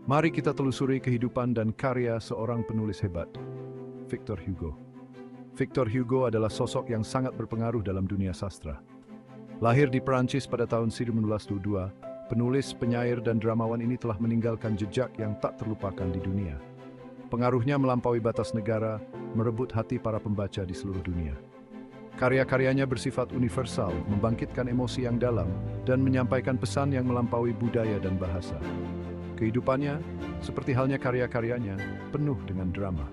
Mari kita telusuri kehidupan dan karya seorang penulis hebat, Victor Hugo. Victor Hugo adalah sosok yang sangat berpengaruh dalam dunia sastra. Lahir di Perancis pada tahun 1922, penulis, penyair, dan dramawan ini telah meninggalkan jejak yang tak terlupakan di dunia. Pengaruhnya melampaui batas negara, merebut hati para pembaca di seluruh dunia. Karya-karyanya bersifat universal, membangkitkan emosi yang dalam, dan menyampaikan pesan yang melampaui budaya dan bahasa. Kehidupannya, seperti halnya karya-karyanya, penuh dengan drama.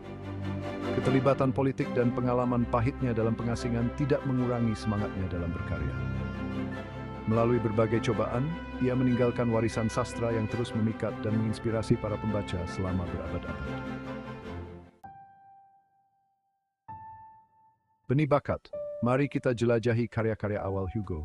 Keterlibatan politik dan pengalaman pahitnya dalam pengasingan tidak mengurangi semangatnya dalam berkarya. Melalui berbagai cobaan, ia meninggalkan warisan sastra yang terus memikat dan menginspirasi para pembaca selama berabad-abad. Benih bakat. Mari kita jelajahi karya-karya awal Hugo.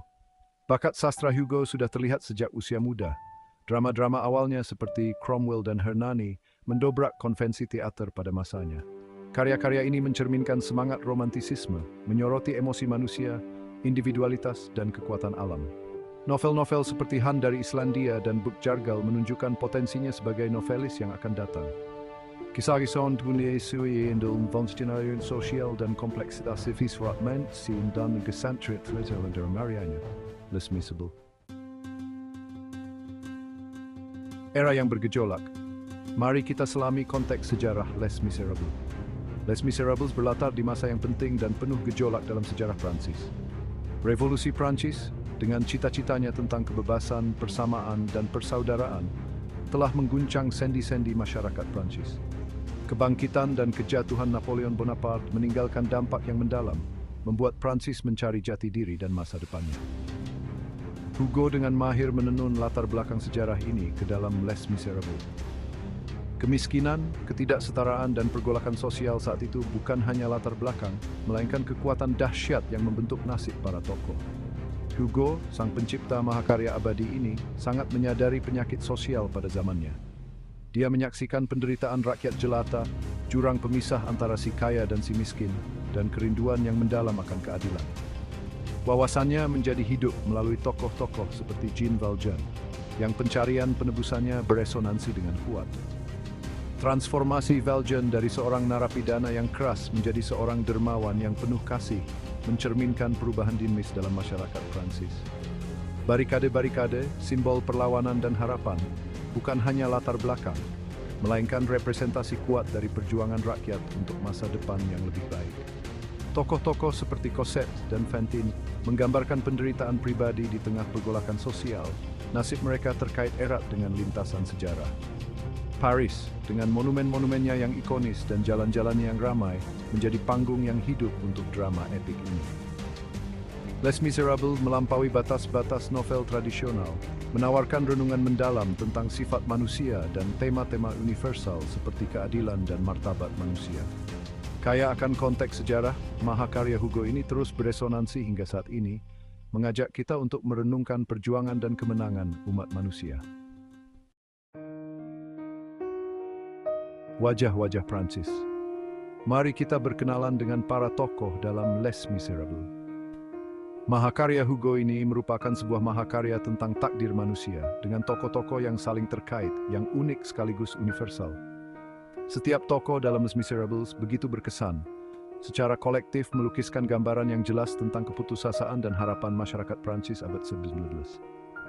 Bakat sastra Hugo sudah terlihat sejak usia muda. Drama-drama awalnya seperti Cromwell dan Hernani mendobrak konvensi teater pada masanya. Karya-karya ini mencerminkan semangat romantisisme, menyoroti emosi manusia, individualitas, dan kekuatan alam. Novel-novel seperti Han dari Islandia dan Buk Jargal menunjukkan potensinya sebagai novelis yang akan datang. Kisah-kisah dunia sui dalam skenario sosial dan kompleksitas civis fragment dan gesantrit literatur Marianya, Les Miserables. Era yang bergejolak. Mari kita selami konteks sejarah Les Miserables. Les Miserables berlatar di masa yang penting dan penuh gejolak dalam sejarah Prancis. Revolusi Prancis, dengan cita-citanya tentang kebebasan, persamaan, dan persaudaraan, telah mengguncang sendi-sendi masyarakat Prancis. Kebangkitan dan kejatuhan Napoleon Bonaparte meninggalkan dampak yang mendalam, membuat Prancis mencari jati diri dan masa depannya. Hugo dengan mahir menenun latar belakang sejarah ini ke dalam Les Miserables. Kemiskinan, ketidaksetaraan, dan pergolakan sosial saat itu bukan hanya latar belakang, melainkan kekuatan dahsyat yang membentuk nasib para tokoh. Hugo, sang pencipta mahakarya abadi ini, sangat menyadari penyakit sosial pada zamannya. Dia menyaksikan penderitaan rakyat jelata, jurang pemisah antara si kaya dan si miskin, dan kerinduan yang mendalam akan keadilan. Wawasannya menjadi hidup melalui tokoh-tokoh seperti Jean Valjean, yang pencarian penebusannya beresonansi dengan kuat. Transformasi Valjean dari seorang narapidana yang keras menjadi seorang dermawan yang penuh kasih, mencerminkan perubahan dinamis dalam masyarakat Prancis. Barikade-barikade, simbol perlawanan dan harapan, bukan hanya latar belakang, melainkan representasi kuat dari perjuangan rakyat untuk masa depan yang lebih baik. Tokoh-tokoh seperti Cosette dan Fantine menggambarkan penderitaan pribadi di tengah pergolakan sosial. Nasib mereka terkait erat dengan lintasan sejarah. Paris, dengan monumen-monumennya yang ikonis dan jalan-jalannya yang ramai, menjadi panggung yang hidup untuk drama epik ini. Les Miserables melampaui batas-batas novel tradisional, menawarkan renungan mendalam tentang sifat manusia dan tema-tema universal seperti keadilan dan martabat manusia. Kaya akan konteks sejarah, mahakarya Hugo ini terus beresonansi hingga saat ini, mengajak kita untuk merenungkan perjuangan dan kemenangan umat manusia. Wajah-wajah Prancis. Mari kita berkenalan dengan para tokoh dalam Les Miserables. Mahakarya Hugo ini merupakan sebuah mahakarya tentang takdir manusia dengan tokoh-tokoh yang saling terkait, yang unik sekaligus universal. Setiap tokoh dalam Les Miserables begitu berkesan, secara kolektif melukiskan gambaran yang jelas tentang keputusasaan dan harapan masyarakat Prancis abad 19.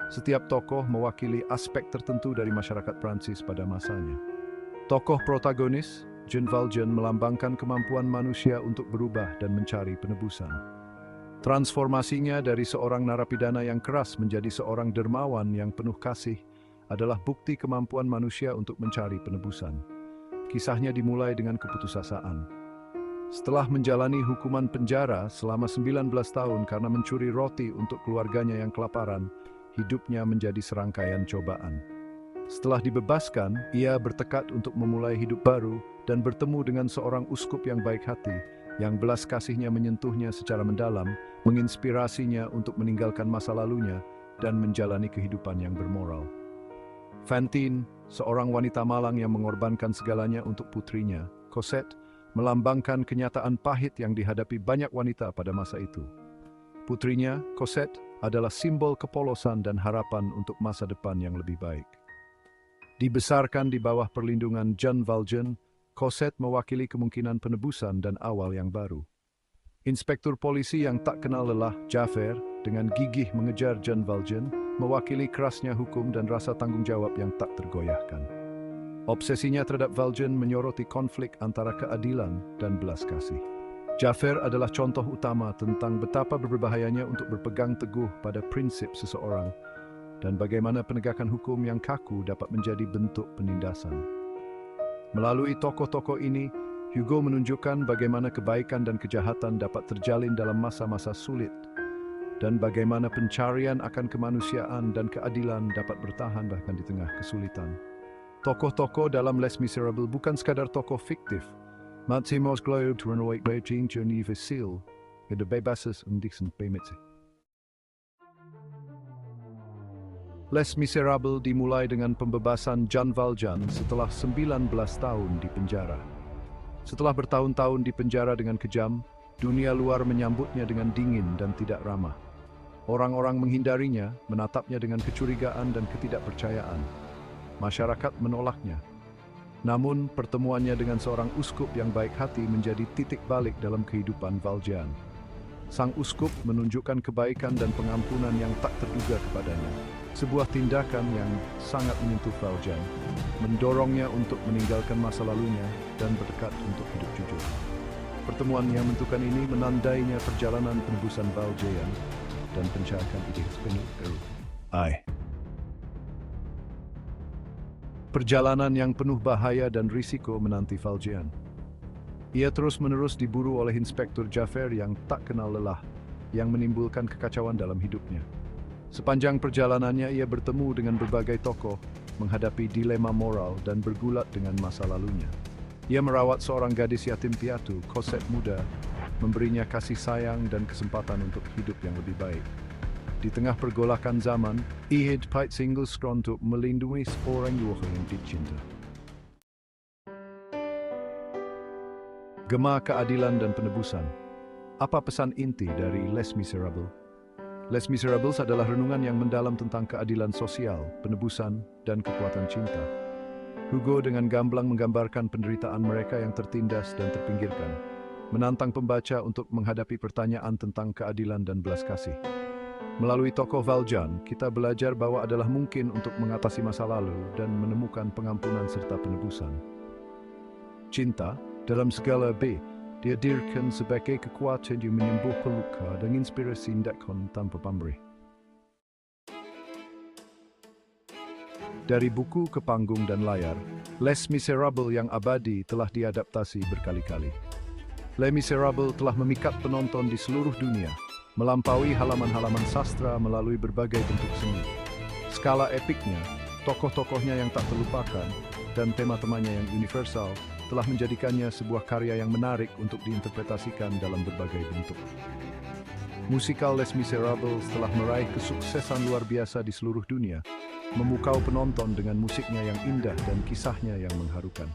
Setiap tokoh mewakili aspek tertentu dari masyarakat Prancis pada masanya. Tokoh protagonis, Jean Valjean, melambangkan kemampuan manusia untuk berubah dan mencari penebusan. Transformasinya dari seorang narapidana yang keras menjadi seorang dermawan yang penuh kasih adalah bukti kemampuan manusia untuk mencari penebusan. Kisahnya dimulai dengan keputusasaan. Setelah menjalani hukuman penjara selama 19 tahun karena mencuri roti untuk keluarganya yang kelaparan, hidupnya menjadi serangkaian cobaan. Setelah dibebaskan, ia bertekad untuk memulai hidup baru dan bertemu dengan seorang uskup yang baik hati, yang belas kasihnya menyentuhnya secara mendalam, menginspirasinya untuk meninggalkan masa lalunya dan menjalani kehidupan yang bermoral. Fantine, seorang wanita malang yang mengorbankan segalanya untuk putrinya, Cosette, melambangkan kenyataan pahit yang dihadapi banyak wanita pada masa itu. Putrinya, Cosette, adalah simbol kepolosan dan harapan untuk masa depan yang lebih baik. Dibesarkan di bawah perlindungan John Valjean, Cosette mewakili kemungkinan penebusan dan awal yang baru. Inspektur polisi yang tak kenal lelah, Jaffer, dengan gigih mengejar John Valjean, mewakili kerasnya hukum dan rasa tanggung jawab yang tak tergoyahkan. Obsesinya terhadap Valjean menyoroti konflik antara keadilan dan belas kasih. Jaffer adalah contoh utama tentang betapa berbahayanya untuk berpegang teguh pada prinsip seseorang dan bagaimana penegakan hukum yang kaku dapat menjadi bentuk penindasan. Melalui tokoh-tokoh ini, Hugo menunjukkan bagaimana kebaikan dan kejahatan dapat terjalin dalam masa-masa sulit dan bagaimana pencarian akan kemanusiaan dan keadilan dapat bertahan bahkan di tengah kesulitan. Tokoh-tokoh dalam Les Miserables bukan sekadar tokoh fiktif. Maximos Globe Runaway Beijing Journey Vasil, the Bebasis and Dixon Paymetsi. Les Miserables dimulai dengan pembebasan Jean Valjean setelah 19 tahun di penjara. Setelah bertahun-tahun di penjara dengan kejam, dunia luar menyambutnya dengan dingin dan tidak ramah. Orang-orang menghindarinya, menatapnya dengan kecurigaan dan ketidakpercayaan. Masyarakat menolaknya. Namun, pertemuannya dengan seorang uskup yang baik hati menjadi titik balik dalam kehidupan Valjean. Sang uskup menunjukkan kebaikan dan pengampunan yang tak terduga kepadanya. Sebuah tindakan yang sangat menyentuh Valjean, mendorongnya untuk meninggalkan masa lalunya dan berdekat untuk hidup jujur. Pertemuan yang menentukan ini menandainya perjalanan penebusan Valjean dan pencahayaan ide penuh baru. Perjalanan yang penuh bahaya dan risiko menanti Valjean. Ia terus-menerus diburu oleh Inspektur Jaffer yang tak kenal lelah, yang menimbulkan kekacauan dalam hidupnya. Sepanjang perjalanannya ia bertemu dengan berbagai tokoh, menghadapi dilema moral dan bergulat dengan masa lalunya. Ia merawat seorang gadis yatim piatu, Cosette muda, memberinya kasih sayang dan kesempatan untuk hidup yang lebih baik. Di tengah pergolakan zaman, ia dapat single skron untuk melindungi seorang yang dicinta. Gema keadilan dan penebusan. Apa pesan inti dari Les Miserables? Les Miserables adalah renungan yang mendalam tentang keadilan sosial, penebusan, dan kekuatan cinta. Hugo dengan gamblang menggambarkan penderitaan mereka yang tertindas dan terpinggirkan, menantang pembaca untuk menghadapi pertanyaan tentang keadilan dan belas kasih. Melalui tokoh Valjean, kita belajar bahwa adalah mungkin untuk mengatasi masa lalu dan menemukan pengampunan serta penebusan. Cinta, dalam segala dihadirkan sebagai kekuatan yang menyembuhkan luka dan inspirasi tindakan tanpa pamrih. Dari buku ke panggung dan layar, Les Miserables yang abadi telah diadaptasi berkali-kali. Les Miserables telah memikat penonton di seluruh dunia, melampaui halaman-halaman sastra melalui berbagai bentuk seni. Skala epiknya, tokoh-tokohnya yang tak terlupakan, dan tema-temanya yang universal telah menjadikannya sebuah karya yang menarik untuk diinterpretasikan dalam berbagai bentuk. Musikal Les Miserables telah meraih kesuksesan luar biasa di seluruh dunia, memukau penonton dengan musiknya yang indah dan kisahnya yang mengharukan.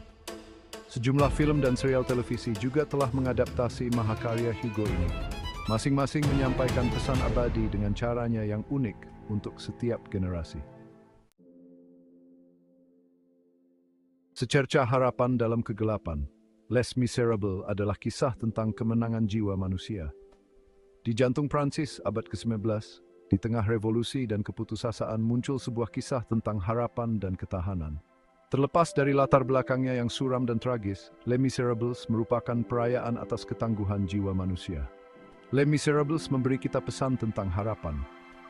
Sejumlah film dan serial televisi juga telah mengadaptasi mahakarya Hugo ini. Masing-masing menyampaikan pesan abadi dengan caranya yang unik untuk setiap generasi. Secercah harapan dalam kegelapan, Les Miserables adalah kisah tentang kemenangan jiwa manusia. Di jantung Prancis abad ke-19, di tengah revolusi dan keputusasaan muncul sebuah kisah tentang harapan dan ketahanan. Terlepas dari latar belakangnya yang suram dan tragis, Les Miserables merupakan perayaan atas ketangguhan jiwa manusia. Les Miserables memberi kita pesan tentang harapan.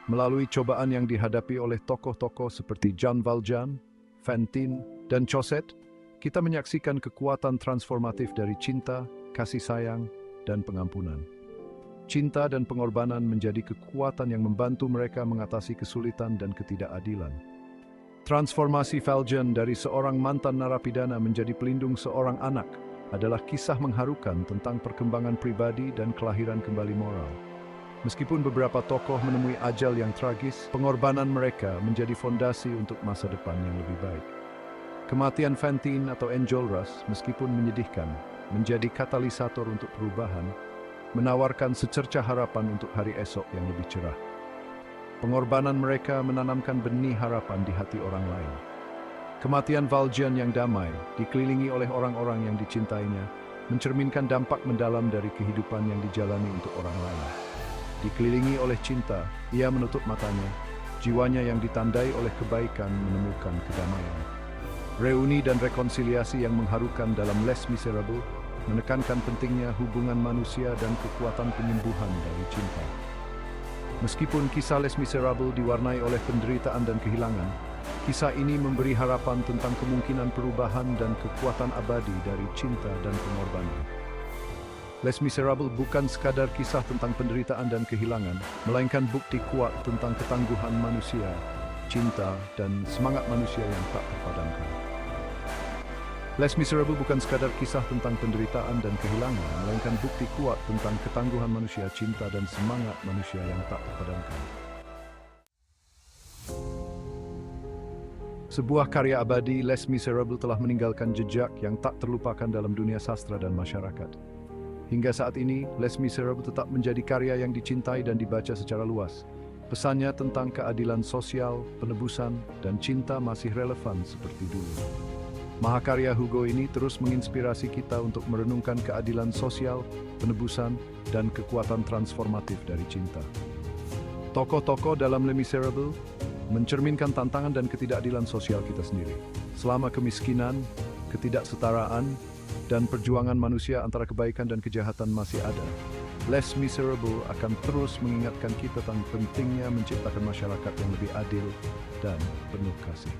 Melalui cobaan yang dihadapi oleh tokoh-tokoh seperti Jean Valjean, Fantine, dan Cosette, kita menyaksikan kekuatan transformatif dari cinta, kasih sayang, dan pengampunan. Cinta dan pengorbanan menjadi kekuatan yang membantu mereka mengatasi kesulitan dan ketidakadilan. Transformasi Valjean dari seorang mantan narapidana menjadi pelindung seorang anak adalah kisah mengharukan tentang perkembangan pribadi dan kelahiran kembali moral. Meskipun beberapa tokoh menemui ajal yang tragis, pengorbanan mereka menjadi fondasi untuk masa depan yang lebih baik. Kematian Fantine atau Enjolras, meskipun menyedihkan, menjadi katalisator untuk perubahan, menawarkan secercah harapan untuk hari esok yang lebih cerah. Pengorbanan mereka menanamkan benih harapan di hati orang lain. Kematian Valjean yang damai, dikelilingi oleh orang-orang yang dicintainya, mencerminkan dampak mendalam dari kehidupan yang dijalani untuk orang lain. Dikelilingi oleh cinta, ia menutup matanya, jiwanya yang ditandai oleh kebaikan menemukan kedamaian. Reuni dan rekonsiliasi yang mengharukan dalam Les Miserables menekankan pentingnya hubungan manusia dan kekuatan penyembuhan dari cinta. Meskipun kisah Les Miserables diwarnai oleh penderitaan dan kehilangan, kisah ini memberi harapan tentang kemungkinan perubahan dan kekuatan abadi dari cinta dan pengorbanan. Les Miserables bukan sekadar kisah tentang penderitaan dan kehilangan, melainkan bukti kuat tentang ketangguhan manusia, cinta, dan semangat manusia yang tak terpadamkan. Les Miserables bukan sekadar kisah tentang penderitaan dan kehilangan, melainkan bukti kuat tentang ketangguhan manusia, cinta, dan semangat manusia yang tak terpadamkan. Sebuah karya abadi, Les Miserables telah meninggalkan jejak yang tak terlupakan dalam dunia sastra dan masyarakat. Hingga saat ini, Les Miserables tetap menjadi karya yang dicintai dan dibaca secara luas. Pesannya tentang keadilan sosial, penebusan, dan cinta masih relevan seperti dulu. Mahakarya Hugo ini terus menginspirasi kita untuk merenungkan keadilan sosial, penebusan, dan kekuatan transformatif dari cinta. Tokoh-tokoh dalam Les Miserables mencerminkan tantangan dan ketidakadilan sosial kita sendiri. Selama kemiskinan, ketidaksetaraan, dan perjuangan manusia antara kebaikan dan kejahatan masih ada, Les Miserables akan terus mengingatkan kita tentang pentingnya menciptakan masyarakat yang lebih adil dan penuh kasih.